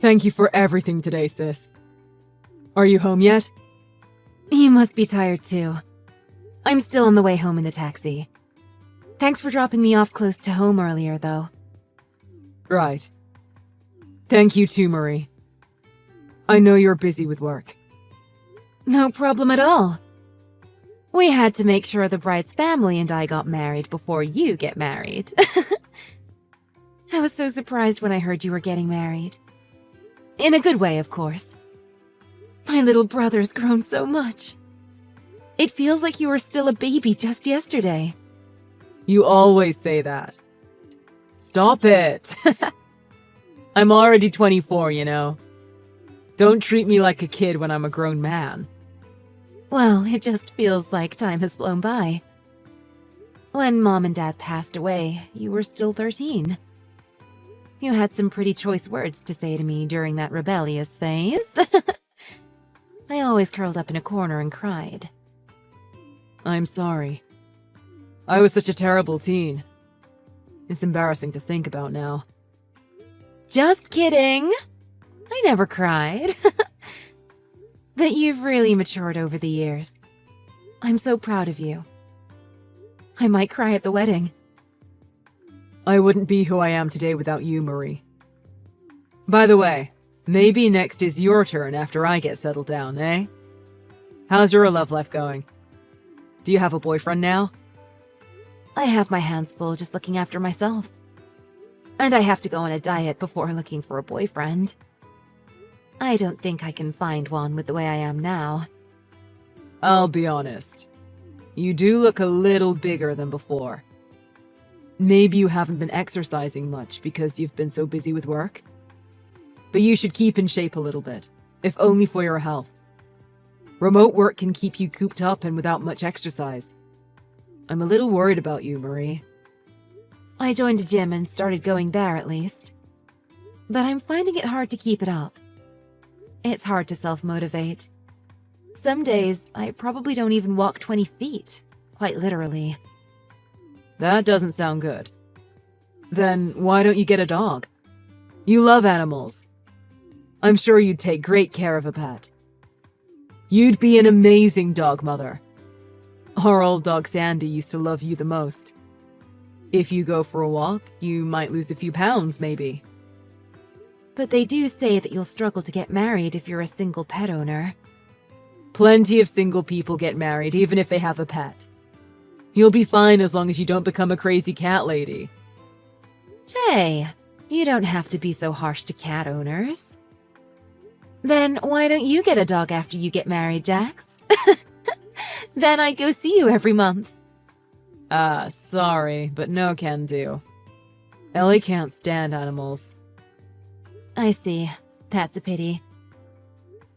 Thank you for everything today, sis. Are you home yet? You must be tired too. I'm still on the way home in the taxi. Thanks for dropping me off close to home earlier, though. Right. Thank you too, Marie. I know you're busy with work. No problem at all. We had to make sure the bride's family and I got married before you get married. I was so surprised when I heard you were getting married. In a good way, of course. My little brother's grown so much. It feels like you were still a baby just yesterday. You always say that. Stop it. I'm already 24, you know. Don't treat me like a kid when I'm a grown man. Well, it just feels like time has flown by. When Mom and Dad passed away, you were still 13. You had some pretty choice words to say to me during that rebellious phase. I always curled up in a corner and cried. I'm sorry. I was such a terrible teen. It's embarrassing to think about now. Just kidding! I never cried. But you've really matured over the years. I'm so proud of you. I might cry at the wedding. I wouldn't be who I am today without you, Marie. By the way, maybe next is your turn after I get settled down, eh? How's your love life going? Do you have a boyfriend now? I have my hands full just looking after myself. And I have to go on a diet before looking for a boyfriend. I don't think I can find one with the way I am now. I'll be honest. You do look a little bigger than before. Maybe you haven't been exercising much because you've been so busy with work. But you should keep in shape a little bit, if only for your health. Remote work can keep you cooped up and without much exercise. I'm a little worried about you, Marie. I joined a gym and started going there at least. But I'm finding it hard to keep it up. It's hard to self-motivate. Some days, I probably don't even walk 20 feet, quite literally. That doesn't sound good. Then why don't you get a dog? You love animals. I'm sure you'd take great care of a pet. You'd be an amazing dog mother. Our old dog Sandy used to love you the most. If you go for a walk, you might lose a few pounds, maybe. But they do say that you'll struggle to get married if you're a single pet owner. Plenty of single people get married, even if they have a pet. You'll be fine as long as you don't become a crazy cat lady. Hey, you don't have to be so harsh to cat owners. Then why don't you get a dog after you get married, Jax? Then I'd go see you every month. Sorry, but no can do. Ellie can't stand animals. I see. That's a pity.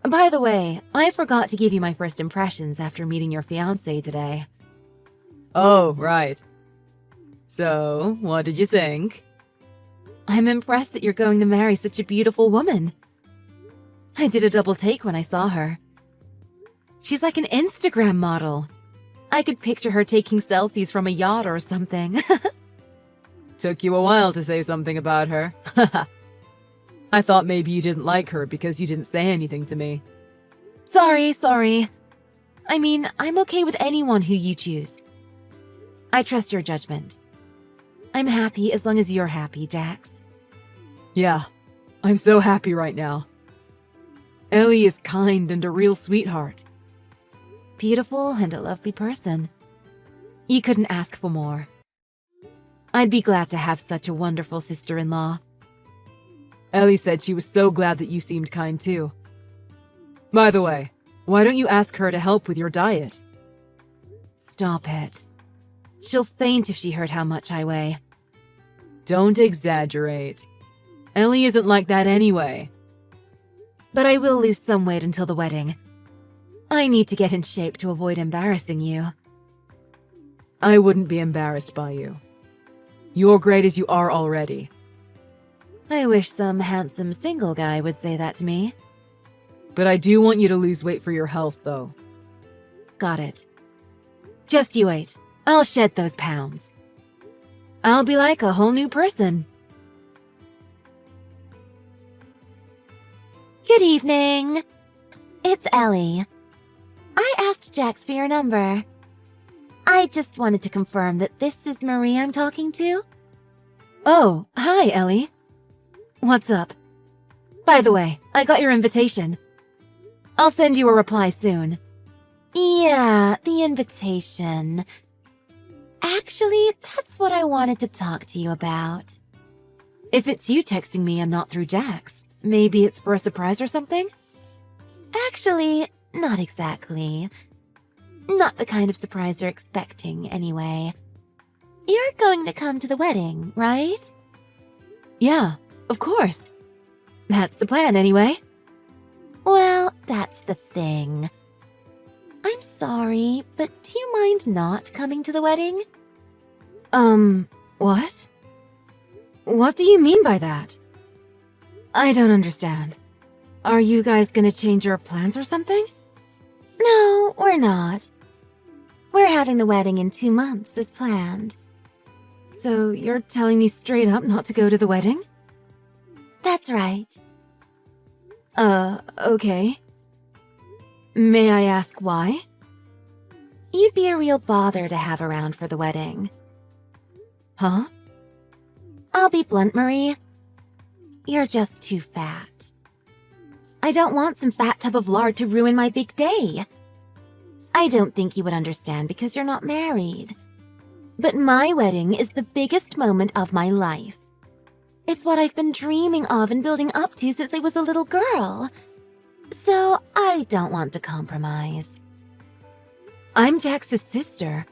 By the way, I forgot to give you my first impressions after meeting your fiancé today. Oh, right. So, what did you think? I'm impressed that you're going to marry such a beautiful woman. I did a double take when I saw her. She's like an Instagram model. I could picture her taking selfies from a yacht or something. Took you a while to say something about her. I thought maybe you didn't like her because you didn't say anything to me. Sorry. I mean, I'm okay with anyone who you choose. I trust your judgment. I'm happy as long as you're happy, Jax. Yeah, I'm so happy right now. Ellie is kind and a real sweetheart. Beautiful and a lovely person. You couldn't ask for more. I'd be glad to have such a wonderful sister-in-law. Ellie said she was so glad that you seemed kind too. By the way, why don't you ask her to help with your diet? Stop it. She'll faint if she heard how much I weigh. Don't exaggerate. Ellie isn't like that anyway. But I will lose some weight until the wedding. I need to get in shape to avoid embarrassing you. I wouldn't be embarrassed by you. You're great as you are already. I wish some handsome single guy would say that to me. But I do want you to lose weight for your health, though. Got it. Just you wait. I'll shed those pounds. I'll be like a whole new person. Good evening. It's Ellie. I asked Jax for your number. I just wanted to confirm that this is Marie I'm talking to. Oh, hi, Ellie. What's up? By the way, I got your invitation. I'll send you a reply soon. Yeah, the invitation. Actually, that's what I wanted to talk to you about. If it's you texting me and not through Jax, maybe it's for a surprise or something? Actually, not exactly. Not the kind of surprise you're expecting, anyway. You're going to come to the wedding, right? Yeah, of course. That's the plan, anyway. Well, that's the thing. I'm sorry, but do you mind not coming to the wedding? What? What do you mean by that? I don't understand. Are you guys gonna change your plans or something? No, we're not. We're having the wedding in 2 months as planned. So you're telling me straight up not to go to the wedding? That's right. Okay. May I ask why? You'd be a real bother to have around for the wedding. Huh? I'll be blunt, Marie. You're just too fat. I don't want some fat tub of lard to ruin my big day. I don't think you would understand because you're not married. But my wedding is the biggest moment of my life. It's what I've been dreaming of and building up to since I was a little girl. So I don't want to compromise. I'm Jax's sister.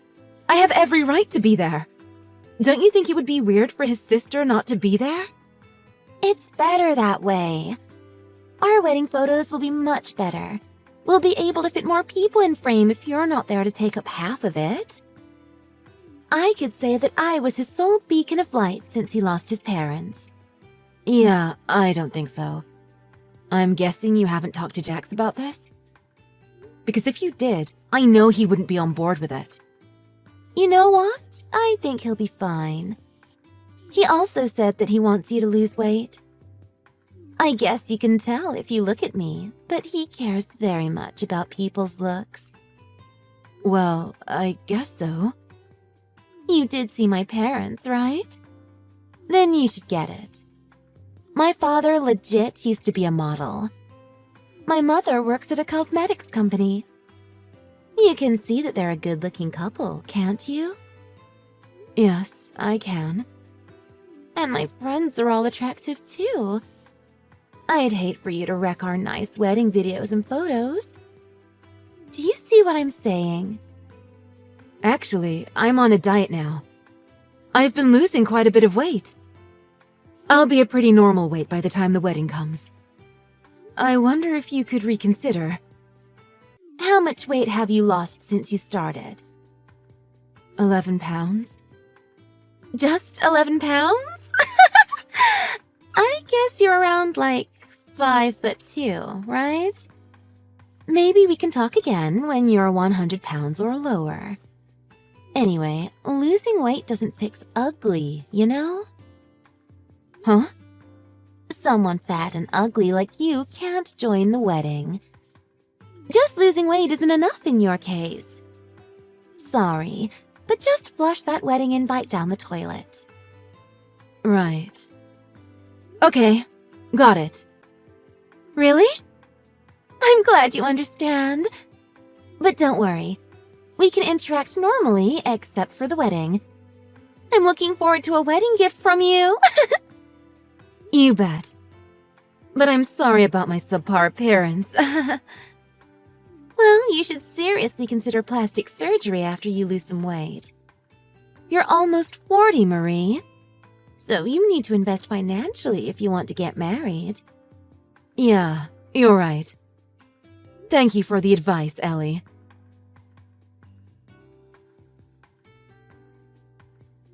I have every right to be there. Don't you think it would be weird for his sister not to be there? It's better that way. Our wedding photos will be much better. We'll be able to fit more people in frame if you're not there to take up half of it. I could say that I was his sole beacon of light since he lost his parents. Yeah, I don't think so. I'm guessing you haven't talked to Jax about this? Because if you did, I know he wouldn't be on board with it. You know what? I think he'll be fine. He also said that he wants you to lose weight. I guess you can tell if you look at me, but he cares very much about people's looks. Well, I guess so. You did see my parents, right? Then you should get it. My father legit used to be a model. My mother works at a cosmetics company. You can see that they're a good-looking couple, can't you? Yes, I can. And my friends are all attractive too. I'd hate for you to wreck our nice wedding videos and photos. Do you see what I'm saying? Actually, I'm on a diet now. I've been losing quite a bit of weight. I'll be a pretty normal weight by the time the wedding comes. I wonder if you could reconsider. How much weight have you lost since you started? 11 pounds. Just 11 pounds? I guess you're around like 5'2", right? Maybe we can talk again when you're 100 pounds or lower. Anyway, losing weight doesn't fix ugly, you know? Huh? Someone fat and ugly like you can't join the wedding. Just losing weight isn't enough in your case. Sorry, but just flush that wedding invite down the toilet. Right. Okay, got it. Really? I'm glad you understand. But don't worry. We can interact normally except for the wedding. I'm looking forward to a wedding gift from you. You bet. But I'm sorry about my subpar appearance. Well, you should seriously consider plastic surgery after you lose some weight. You're almost 40, Marie. So you need to invest financially if you want to get married. Yeah, you're right. Thank you for the advice, Ellie.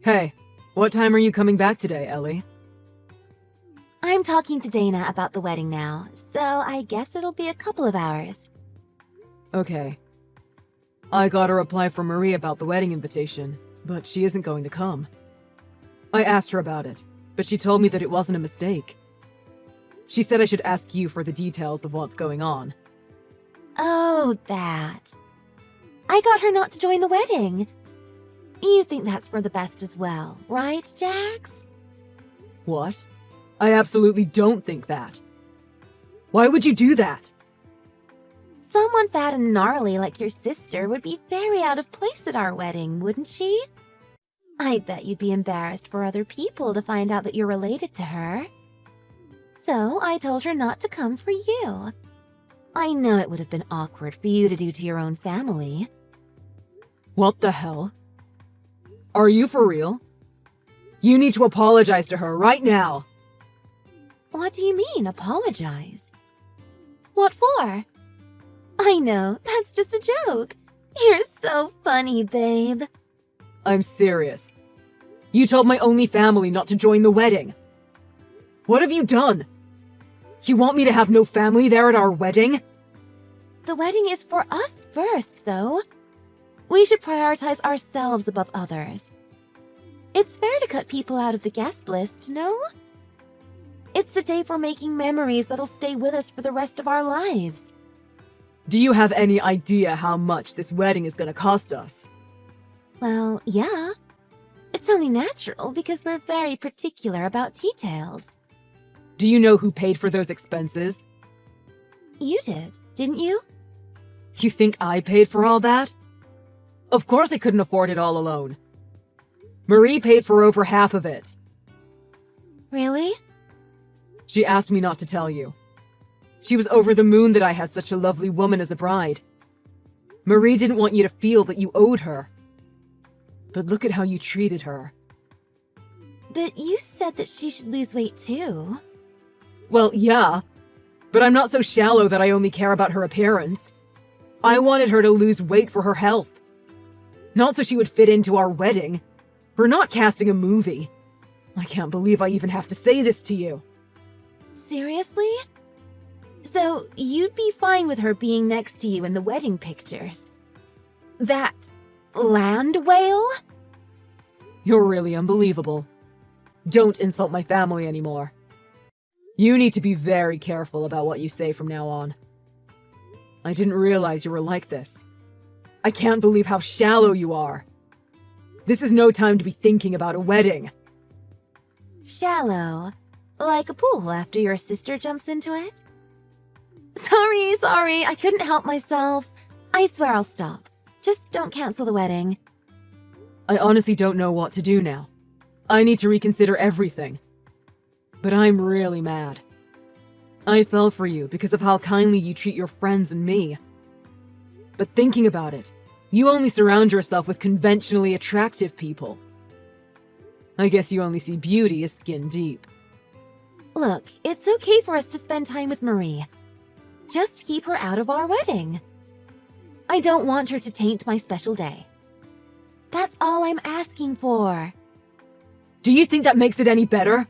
Hey, what time are you coming back today, Ellie? I'm talking to Dana about the wedding now, so I guess it'll be a couple of hours. Okay. I got a reply from Marie about the wedding invitation, but she isn't going to come. I asked her about it, but she told me that it wasn't a mistake. She said I should ask you for the details of what's going on. Oh, that. I got her not to join the wedding. You think that's for the best as well, right, Jax? What? I absolutely don't think that. Why would you do that? Someone fat and gnarly like your sister would be very out of place at our wedding, wouldn't she? I bet you'd be embarrassed for other people to find out that you're related to her. So I told her not to come for you. I know it would have been awkward for you to do to your own family. What the hell? Are you for real? You need to apologize to her right now. What do you mean, apologize? What for? I know, that's just a joke. You're so funny, babe. I'm serious. You told my only family not to join the wedding. What have you done? You want me to have no family there at our wedding? The wedding is for us first, though. We should prioritize ourselves above others. It's fair to cut people out of the guest list, no? It's a day for making memories that'll stay with us for the rest of our lives. Do you have any idea how much this wedding is going to cost us? Well, yeah. It's only natural because we're very particular about details. Do you know who paid for those expenses? You did, didn't you? You think I paid for all that? Of course I couldn't afford it all alone. Marie paid for over half of it. Really? She asked me not to tell you. She was over the moon that I had such a lovely woman as a bride. Marie didn't want you to feel that you owed her. But look at how you treated her. But you said that she should lose weight too. Well, yeah. But I'm not so shallow that I only care about her appearance. I wanted her to lose weight for her health. Not so she would fit into our wedding. We're not casting a movie. I can't believe I even have to say this to you. Seriously? So you'd be fine with her being next to you in the wedding pictures? That land whale? You're really unbelievable. Don't insult my family anymore. You need to be very careful about what you say from now on. I didn't realize you were like this. I can't believe how shallow you are. This is no time to be thinking about a wedding. Shallow? Like a pool after your sister jumps into it? Sorry, I couldn't help myself. I swear I'll stop. Just don't cancel the wedding. I honestly don't know what to do now. I need to reconsider everything. But I'm really mad. I fell for you because of how kindly you treat your friends and me. But thinking about it, you only surround yourself with conventionally attractive people. I guess you only see beauty as skin deep. Look, it's okay for us to spend time with Marie. Just keep her out of our wedding. I don't want her to taint my special day. That's all I'm asking for. Do you think that makes it any better?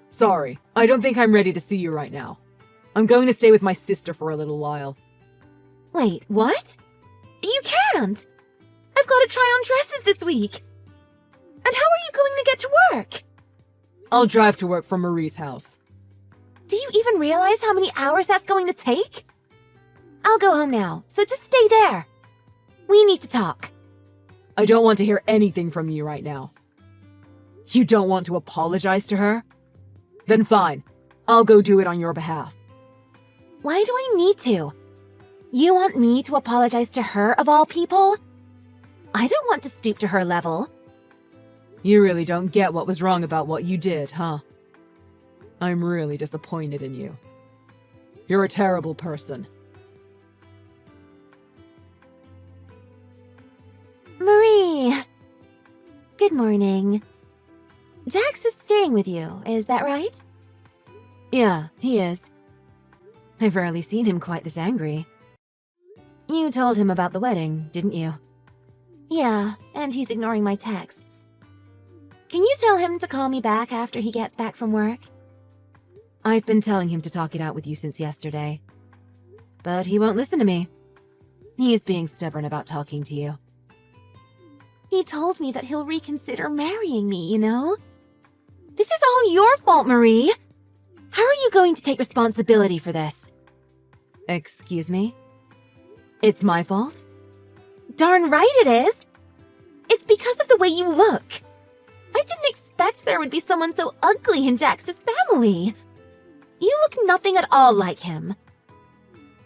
Sorry, I don't think I'm ready to see you right now. I'm going to stay with my sister for a little while. Wait, what? You can't! I've got to try on dresses this week. And how are you going to get to work? I'll drive to work from Marie's house. Do you even realize how many hours that's going to take? I'll go home now, so just stay there. We need to talk. I don't want to hear anything from you right now. You don't want to apologize to her? Then fine, I'll go do it on your behalf. Why do I need to? You want me to apologize to her of all people? I don't want to stoop to her level. You really don't get what was wrong about what you did, huh? I'm really disappointed in you. You're a terrible person. Marie! Good morning. Jax is staying with you, is that right? Yeah, he is. I've rarely seen him quite this angry. You told him about the wedding, didn't you? Yeah, and he's ignoring my texts. Can you tell him to call me back after he gets back from work? I've been telling him to talk it out with you since yesterday. But he won't listen to me. He's being stubborn about talking to you. He told me that he'll reconsider marrying me, you know? This is all your fault, Marie! How are you going to take responsibility for this? Excuse me? It's my fault? Darn right it is! It's because of the way you look. I didn't expect there would be someone so ugly in Jax's family. You look nothing at all like him.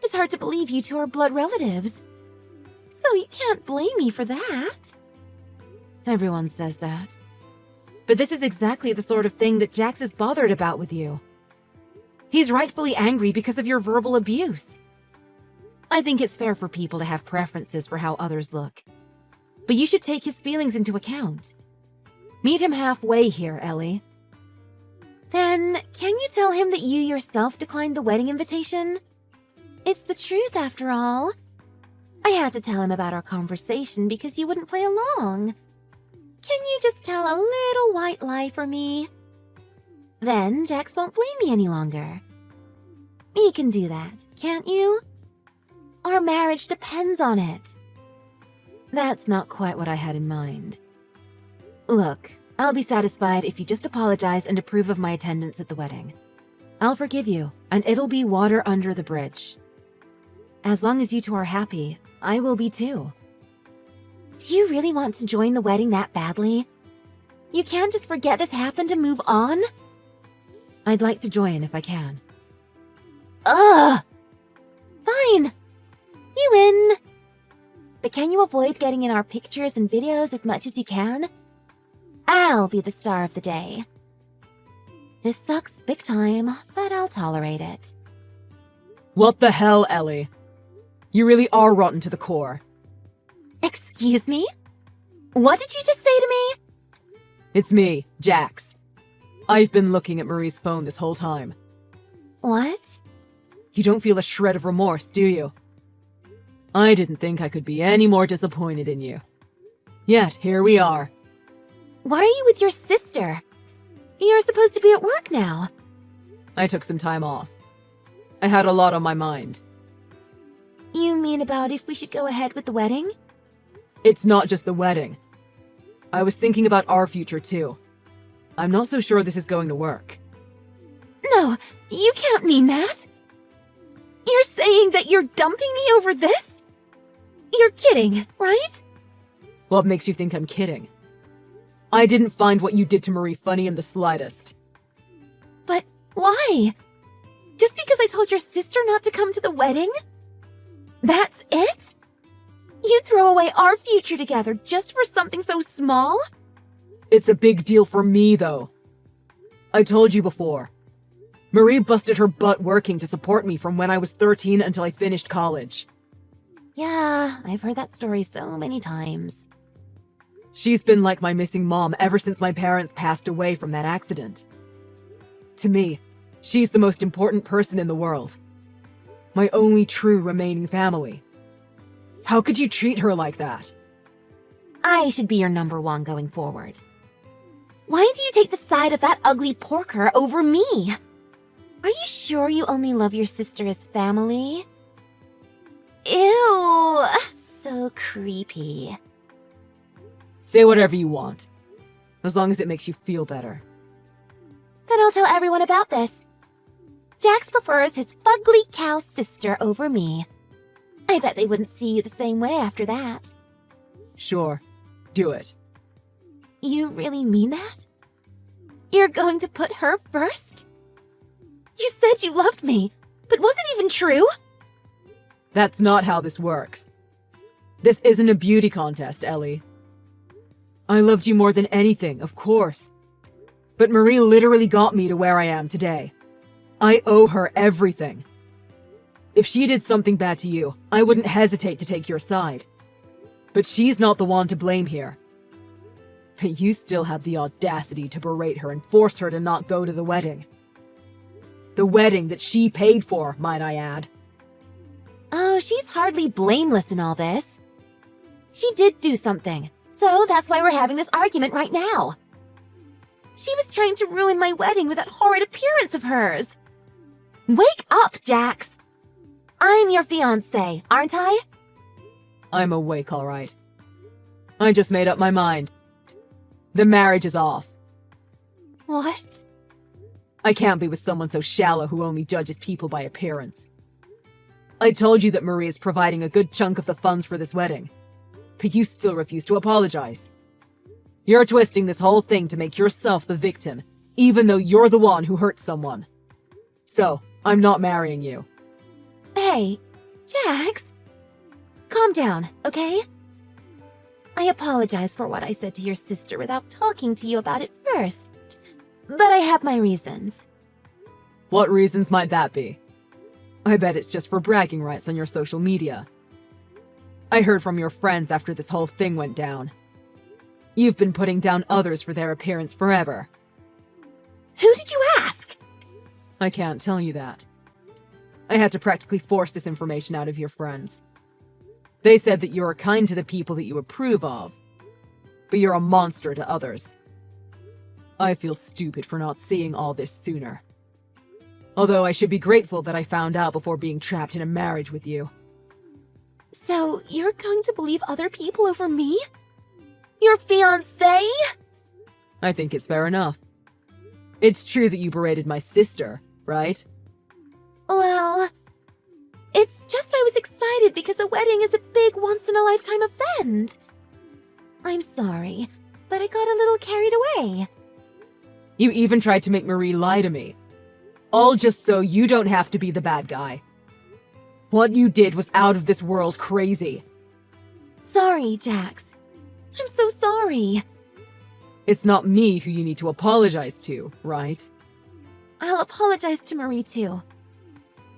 It's hard to believe you two are blood relatives. So you can't blame me for that. Everyone says that. But this is exactly the sort of thing that Jax is bothered about with you. He's rightfully angry because of your verbal abuse. I think it's fair for people to have preferences for how others look. But you should take his feelings into account. Meet him halfway here, Ellie. Then, can you tell him that you yourself declined the wedding invitation? It's the truth, after all. I had to tell him about our conversation because you wouldn't play along. Can you just tell a little white lie for me? Then Jax won't blame me any longer. You can do that, can't you? Our marriage depends on it. That's not quite what I had in mind. Look, I'll be satisfied if you just apologize and approve of my attendance at the wedding. I'll forgive you, and it'll be water under the bridge. As long as you two are happy, I will be too. Do you really want to join the wedding that badly? You can't just forget this happened and move on? I'd like to join if I can. Ugh! Fine. You win. But can you avoid getting in our pictures and videos as much as you can? I'll be the star of the day. This sucks big time, but I'll tolerate it. What the hell, Ellie? You really are rotten to the core. Excuse me? What did you just say to me? It's me, Jax. I've been looking at Marie's phone this whole time. What? You don't feel a shred of remorse, do you? I didn't think I could be any more disappointed in you. Yet, here we are. Why are you with your sister? You're supposed to be at work now. I took some time off. I had a lot on my mind. You mean about if we should go ahead with the wedding? It's not just the wedding. I was thinking about our future too. I'm not so sure this is going to work. No, you can't mean that. You're saying that you're dumping me over this? You're kidding, right? What makes you think I'm kidding? I didn't find what you did to Marie funny in the slightest. But why? Just because I told your sister not to come to the wedding? That's it? You throw away our future together just for something so small? It's a big deal for me, though. I told you before. Marie busted her butt working to support me from when I was 13 until I finished college. Yeah, I've heard that story so many times. She's been like my missing mom ever since my parents passed away from that accident. To me, she's the most important person in the world. My only true remaining family. How could you treat her like that? I should be your number one going forward. Why do you take the side of that ugly porker over me? Are you sure you only love your sister as family? Ew, so creepy. Say whatever you want, as long as it makes you feel better. Then I'll tell everyone about this. Jax prefers his fugly cow sister over me. I bet they wouldn't see you the same way after that. Sure, do it. You really mean that? You're going to put her first? You said you loved me, but was it even true? That's not how this works. This isn't a beauty contest, Ellie. I loved you more than anything, of course. But Marie literally got me to where I am today. I owe her everything. If she did something bad to you, I wouldn't hesitate to take your side. But she's not the one to blame here. But you still have the audacity to berate her and force her to not go to the wedding. The wedding that she paid for, might I add. Oh, she's hardly blameless in all this. She did do something, so that's why we're having this argument right now. She was trying to ruin my wedding with that horrid appearance of hers. Wake up, Jax! I'm your fiancé, aren't I? I'm awake, all right. I just made up my mind. The marriage is off. What? I can't be with someone so shallow who only judges people by appearance. I told you that Marie is providing a good chunk of the funds for this wedding, but you still refuse to apologize. You're twisting this whole thing to make yourself the victim, even though you're the one who hurt someone. So, I'm not marrying you. Hey, Jax. Calm down, okay? I apologize for what I said to your sister without talking to you about it first, but I have my reasons. What reasons might that be? I bet it's just for bragging rights on your social media. I heard from your friends after this whole thing went down. You've been putting down others for their appearance forever. Who did you ask? I can't tell you that. I had to practically force this information out of your friends. They said that you're kind to the people that you approve of, but you're a monster to others. I feel stupid for not seeing all this sooner. Although I should be grateful that I found out before being trapped in a marriage with you. So, you're going to believe other people over me? Your fiancé? I think it's fair enough. It's true that you berated my sister, right? Well, it's just I was excited because a wedding is a big once-in-a-lifetime event. I'm sorry, but I got a little carried away. You even tried to make Marie lie to me. All just so you don't have to be the bad guy. What you did was out of this world crazy. Sorry, Jax. I'm so sorry. It's not me who you need to apologize to, right? I'll apologize to Marie too.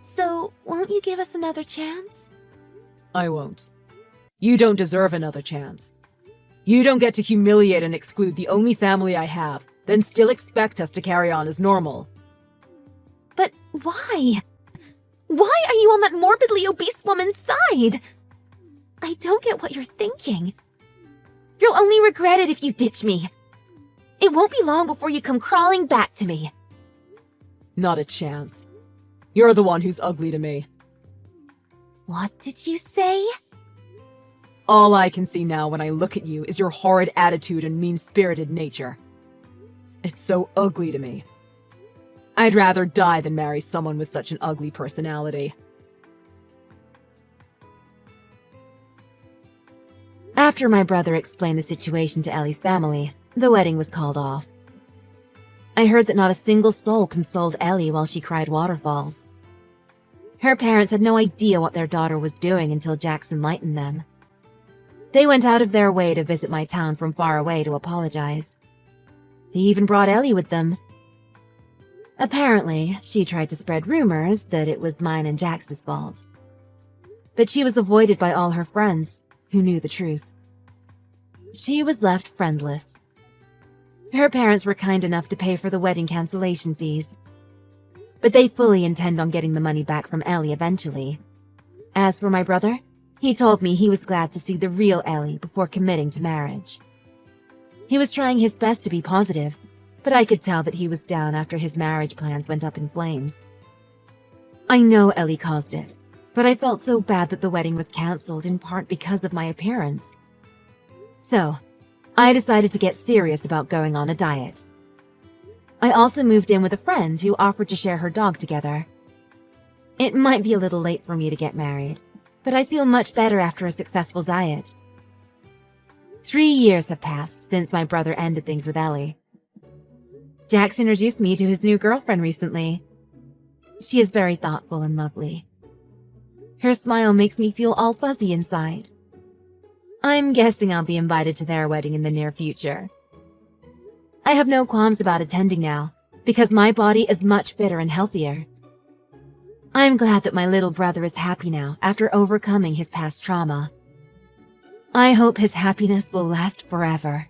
So, won't you give us another chance? I won't. You don't deserve another chance. You don't get to humiliate and exclude the only family I have, then still expect us to carry on as normal. But why? Why are you on that morbidly obese woman's side? I don't get what you're thinking. You'll only regret it if you ditch me. It won't be long before you come crawling back to me. Not a chance. You're the one who's ugly to me. What did you say? All I can see now when I look at you is your horrid attitude and mean-spirited nature. It's so ugly to me. I'd rather die than marry someone with such an ugly personality. After my brother explained the situation to Ellie's family, the wedding was called off. I heard that not a single soul consoled Ellie while she cried waterfalls. Her parents had no idea what their daughter was doing until Jax enlightened them. They went out of their way to visit my town from far away to apologize. They even brought Ellie with them. Apparently, she tried to spread rumors that it was mine and Jax's fault. But she was avoided by all her friends, who knew the truth. She was left friendless. Her parents were kind enough to pay for the wedding cancellation fees, but they fully intend on getting the money back from Ellie eventually. As for my brother, he told me he was glad to see the real Ellie before committing to marriage. He was trying his best to be positive, but I could tell that he was down after his marriage plans went up in flames. I know Ellie caused it, but I felt so bad that the wedding was cancelled in part because of my appearance. So, I decided to get serious about going on a diet. I also moved in with a friend who offered to share her dog together. It might be a little late for me to get married, but I feel much better after a successful diet. 3 years have passed since my brother ended things with Ellie. Jax introduced me to his new girlfriend recently. She is very thoughtful and lovely. Her smile makes me feel all fuzzy inside. I'm guessing I'll be invited to their wedding in the near future. I have no qualms about attending now, because my body is much fitter and healthier. I'm glad that my little brother is happy now after overcoming his past trauma. I hope his happiness will last forever.